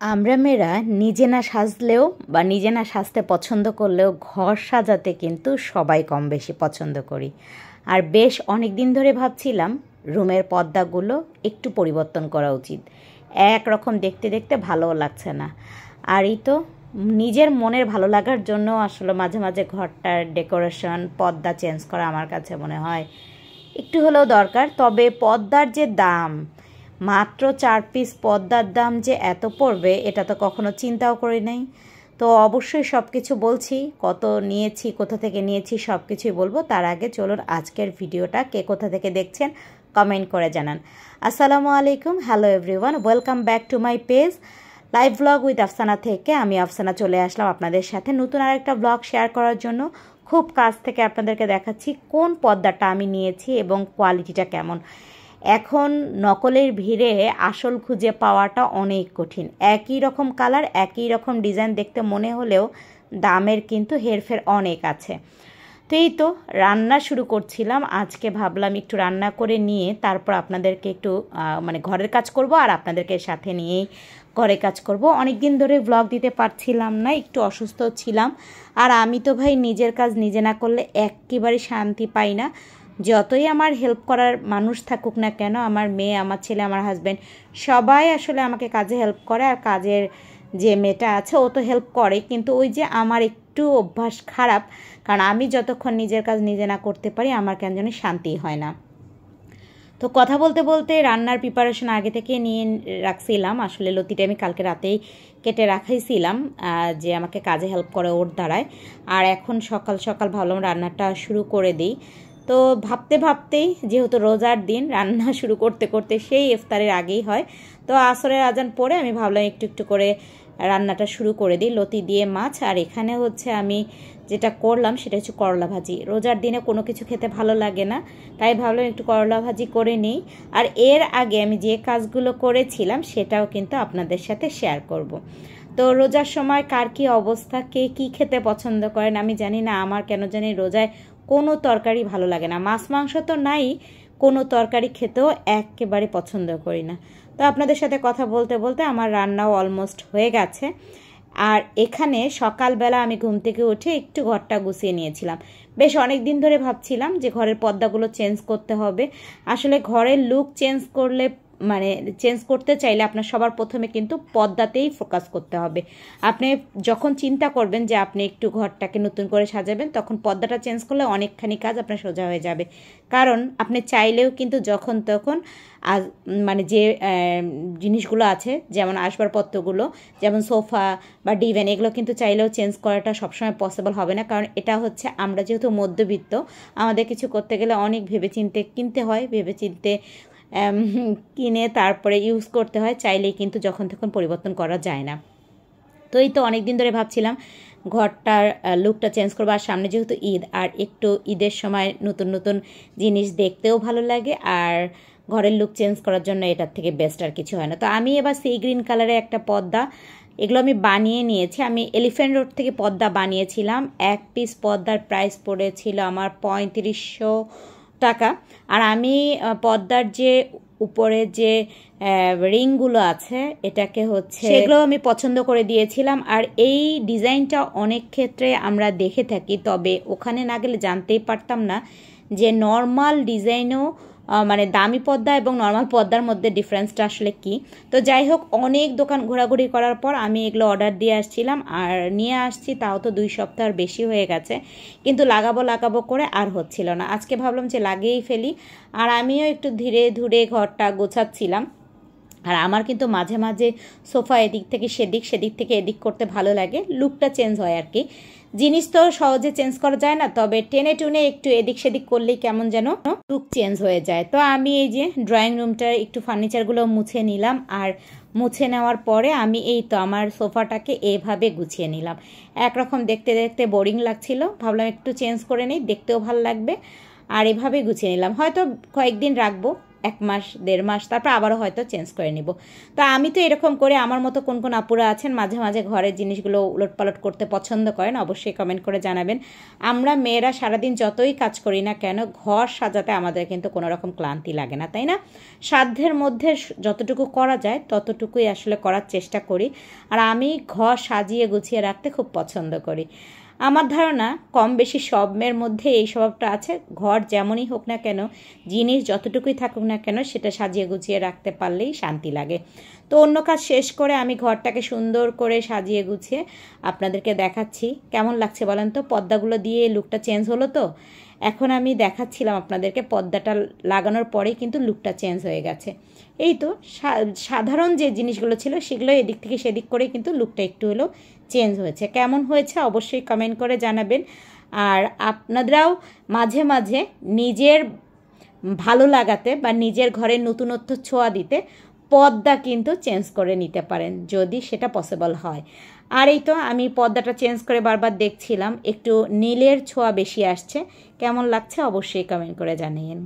আমরা মেয়েরা নিজে না সাজলেও বা নিজে না সাজতে পছন্দ করলেও ঘর সাজাতে কিন্তু সবাই কম বেশি পছন্দ করি। আর বেশ অনেক দিন ধরে ভাবছিলাম রুমের পর্দাগুলো একটু পরিবর্তন করা উচিত। একরকম দেখতে দেখতে ভালোও লাগছে না। আর এই তো নিজের মনের ভালো লাগার জন্য আসলে মাঝে মাঝে ঘরটার ডেকোরেশন পর্দা চেঞ্জ করা আমার কাছে মনে হয় একটু হলেও দরকার। তবে পর্দার যে দাম, মাত্র 4 পিস পর্দার দাম যে এত পড়বে এটা তো কখনো চিন্তাও করি নাই। তো অবশ্যই সব কিছু বলছি, কত নিয়েছি, কোথা থেকে নিয়েছি সব কিছুই বলবো। তার আগে চলুন আজকের ভিডিওটা কে কোথা থেকে দেখছেন কমেন্ট করে জানান। আসসালামু আলাইকুম, hello everyone, welcome back to my page live blog with Afsana থেকে। আমি আফসানা চলে আসলাম আপনাদের সাথে নতুন আরেকটা ব্লগ শেয়ার করার জন্য। খুব কাছ থেকে আপনাদেরকে দেখাচ্ছি কোন পর্দাটা আমি নিয়েছি এবং কোয়ালিটিটা কেমন। এখন নকলের ভিড়ে আসল খুঁজে পাওয়াটা অনেক কঠিন। একই রকম কালার, একই রকম ডিজাইন দেখতে মনে হলেও দামের কিন্তু হেরফের অনেক আছে। তো এই তো রান্না শুরু করছিলাম। আজকে ভাবলাম একটু রান্না করে নিয়ে তারপর আপনাদেরকে একটু ঘরের কাজ করব আর আপনাদেরকে সাথে নিয়েই ঘরে কাজ করব। অনেক দিন ধরে ব্লগ দিতে পারছিলাম না, একটু অসুস্থ ছিলাম। আর আমি তো ভাই নিজের কাজ নিজে না করলে একেবারে শান্তি পাই না। যতই আমার হেল্প করার মানুষ থাকুক না কেন, আমার মেয়ে, আমার ছেলে, আমার হাজব্যান্ড সবাই আসলে আমাকে কাজে হেল্প করে। আর কাজের যে মেয়েটা আছে ও তো হেল্প করে, কিন্তু ওই যে আমার একটু অভ্যাস খারাপ, কারণ আমি যতক্ষণ নিজের কাজ নিজে না করতে পারি আমার কেন জানি শান্তি হয় না। তো কথা বলতে বলতে রান্নার প্রিপারেশন আগে থেকে নিয়ে রাখছিলাম। আসলে লতিটা আমি কালকে রাতেই কেটে রাখাইছিলাম যে আমাকে কাজে হেল্প করে ওর দ্বারায়। আর এখন সকাল সকাল ভাবলাম রান্নাটা শুরু করে দিই। তো ভাবতে ভাবতেই, যেহেতু রোজার দিন, রান্না শুরু করতে করতে সেই ইফতারের আগেই হয়। তো আসরের আজান পরে আমি ভাবলাম একটু একটু করে রান্নাটা শুরু করে দিই। লতি দিয়ে মাছ, আর এখানে হচ্ছে আমি যেটা করলাম সেটা হচ্ছে করলা ভাজি। রোজার দিনে কোনো কিছু খেতে ভালো লাগে না, তাই ভাবলাম একটু করলা ভাজি করে নিই। আর এর আগে আমি যে কাজগুলো করেছিলাম সেটাও কিন্তু আপনাদের সাথে শেয়ার করব। তো রোজার সময় কার কী অবস্থা, কে কী খেতে পছন্দ করেন আমি জানি না। আমার কেন জানি রোজায় কোনো তরকারি ভালো লাগে না, মাছ মাংস তো নাই, কোনো তরকারি খেতেও একেবারে পছন্দ করি না। তো আপনাদের সাথে কথা বলতে বলতে আমার রান্নাও অলমোস্ট হয়ে গেছে। আর এখানে সকালবেলা আমি ঘুম থেকে উঠে একটু ঘরটা গুছিয়ে নিয়েছিলাম। বেশ অনেক দিন ধরে ভাবছিলাম যে ঘরের পর্দাগুলো চেঞ্জ করতে হবে। আসলে ঘরের লুক চেঞ্জ করতে চাইলে আপনার সবার প্রথমে কিন্তু পর্দাতেই ফোকাস করতে হবে। আপনি যখন চিন্তা করবেন যে আপনি একটু ঘরটাকে নতুন করে সাজাবেন, তখন পর্দাটা চেঞ্জ করলে অনেকখানি কাজ আপনার সোজা হয়ে যাবে। কারণ আপনি চাইলেও কিন্তু যখন তখন যে জিনিসগুলো আছে, যেমন আসবাবপত্রগুলো, যেমন সোফা বা ডিভান, এগুলো কিন্তু চাইলেও চেঞ্জ করাটা সবসময় পসিবল হবে না। কারণ এটা হচ্ছে, আমরা যেহেতু মধ্যবিত্ত, আমাদের কিছু করতে গেলে অনেক ভেবেচিন্তে কিনতে হয়, ভেবেচিন্তে কিনে তারপরে ইউজ করতে হয়। চাইলেই কিন্তু যখন তখন পরিবর্তন করা যায় না। তো এই তো অনেক দিন ধরে ভাবছিলাম ঘরটার লুকটা চেঞ্জ করবো। আর সামনে যেহেতু ঈদ, আর একটু ঈদের সময় নতুন নতুন জিনিস দেখতেও ভালো লাগে, আর ঘরের লুক চেঞ্জ করার জন্য এটার থেকে বেস্ট আর কিছু হয় না। তো আমি এবার সি গ্রিন কালারের একটা পর্দা, এগুলো আমি বানিয়ে নিয়েছি। আমি এলিফ্যান্ট রোড থেকে পর্দা বানিয়েছিলাম। 1 পিস পর্দার প্রাইস পড়েছিল আমার 3500 টাকা। আর আমি পর্দার যে উপরে যে রিংগুলো আছে এটাকে হচ্ছে সেগুলো আমি পছন্দ করে দিয়েছিলাম। আর এই ডিজাইনটা অনেক ক্ষেত্রে আমরা দেখে থাকি, তবে ওখানে না গেলে জানতেই পারতাম না যে নর্মাল ডিজাইনও দামি পর্দা এবং নর্মাল পর্দার মধ্যে ডিফারেন্সটা আসলে কি। তো যাই হোক, অনেক দোকান ঘোরাঘুরি করার পর আমি এগুলো অর্ডার দিয়ে আসছিলাম আর নিয়ে আসছি। তাও তো 2 সপ্তাহের বেশি হয়ে গেছে, কিন্তু লাগাবো করে আর হচ্ছিল না। আজকে ভাবলাম যে লাগিয়েই ফেলি। আর আমিও একটু ধীরে ধীরে ঘরটা গোছাচ্ছিলাম। আর আমার কিন্তু মাঝে মাঝে সোফা এদিক থেকে সেদিক, সেদিক থেকে এদিক করতে ভালো লাগে, লুকটা চেঞ্জ হয় আর কি। জিনিস তো সহজে চেঞ্জ করা যায় না, তবে টেনে টুনে একটু এদিক সেদিক করলেই কেমন যেন লুক চেঞ্জ হয়ে যায়। তো আমি এই যে ড্রয়িং রুমটার একটু ফার্নিচারগুলো মুছে নিলাম। আর মুছে নেওয়ার পরে আমি এই তো আমার সোফাটাকে এভাবে গুছিয়ে নিলাম। একরকম দেখতে দেখতে বোরিং লাগছিল, ভাবলাম একটু চেঞ্জ করে নিই, দেখতেও ভালো লাগবে। আর এভাবে গুছিয়ে নিলাম। হয়তো কয়েকদিন রাখবো, 1 মাস 1.5 মাস, তারপর আবারও হয়তো চেঞ্জ করে নিব। তো আমি তো এরকম করে, আমার মতো কোন কোন আপুরা আছেন মাঝে মাঝে ঘরের জিনিসগুলো উলটপালট করতে পছন্দ করেন, অবশ্যই কমেন্ট করে জানাবেন। আমরা মেয়েরা সারাদিন যতই কাজ করি না কেন, ঘর সাজাতে আমাদের কিন্তু কোনো রকম ক্লান্তি লাগে না, তাই না? সাধ্যের মধ্যে যতটুকু করা যায় ততটুকুই আসলে করার চেষ্টা করি। আর আমি ঘর সাজিয়ে গুছিয়ে রাখতে খুব পছন্দ করি। আমার ধারণা কম বেশি সব মেয়ের মধ্যে এই স্বভাবটা আছে, ঘর যেমনই হোক না কেন, জিনিস যতটুকুই থাকুক না কেন, সেটা সাজিয়ে গুছিয়ে রাখতে পারলেই শান্তি লাগে। তো অন্য কাজ শেষ করে আমি ঘরটাকে সুন্দর করে সাজিয়ে গুছিয়ে আপনাদেরকে দেখাচ্ছি। কেমন লাগছে বলেন তো? পর্দাগুলো দিয়ে লুকটা চেঞ্জ হলো তো। এখন আমি দেখাচ্ছিলাম আপনাদেরকে, পর্দাটা লাগানোর পরেই কিন্তু লুকটা চেঞ্জ হয়ে গেছে। এই তো সাধারণ যে জিনিসগুলো ছিল সেগুলো এদিক থেকে সেদিক করে কিন্তু লুকটা একটু হলেও চেঞ্জ হয়েছে। কেমন হয়েছে অবশ্যই কমেন্ট করে জানাবেন। আর আপনারাও মাঝে মাঝে নিজের ভালো লাগাতে বা নিজের ঘরের নতুনত্ব ছোঁয়া দিতে পর্দা কিন্তু চেঞ্জ করে নিতে পারেন, যদি সেটা পসিবল হয়। আর এই তো আমি পর্দাটা চেঞ্জ করে বারবার দেখছিলাম, একটু নীলের ছোঁয়া বেশি আসছে। কেমন লাগছে অবশ্যই কমেন্ট করে জানিয়েন।